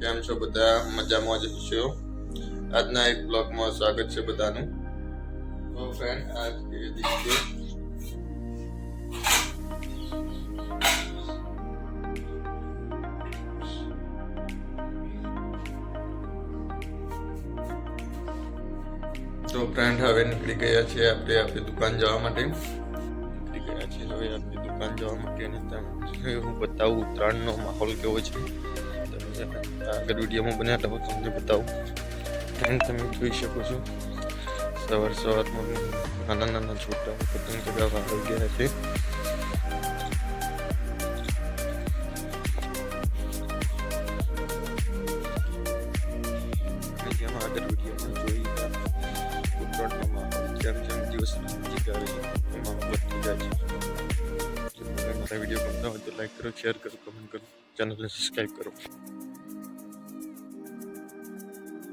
કેમ છો બધા? મજામાં જ છો? આજના એક બ્લોગમાં સ્વાગત છે બધાનું. તો ફ્રેન્ડ આજ કે દિવસે તો ફ્રેન્ડ હવે નીકળી ગયા છે આપણે આપણી દુકાન જવા માટે. નીકળી ગયા છે હવે આપણી દુકાન જવા માટે અને તમને હું બતાવું ઉત્તરાયણનો માહોલ કેવો છે. તમે આગળ વિડીયોમાં બન્યા તો તમને બતાવું. ફ્રેન્ડ તમે જોઈ શકો છો સવારમાં નાના છોકરાઓ પતંગ ચગાવવા આવી ગયા છે. જેમ આગળ વિડીયોમાં જોઈ ઉત્તરાયણનો માહોલ જેમ દિવસ નજીક આવે છે એમાં વધતી જાય છે. જો તમને મારા વિડીયો ગમતા હોય તો લાઈક કરો, શેર કરો, કમેન્ટ કરો, ચેનલને સબસ્ક્રાઈબ કરો.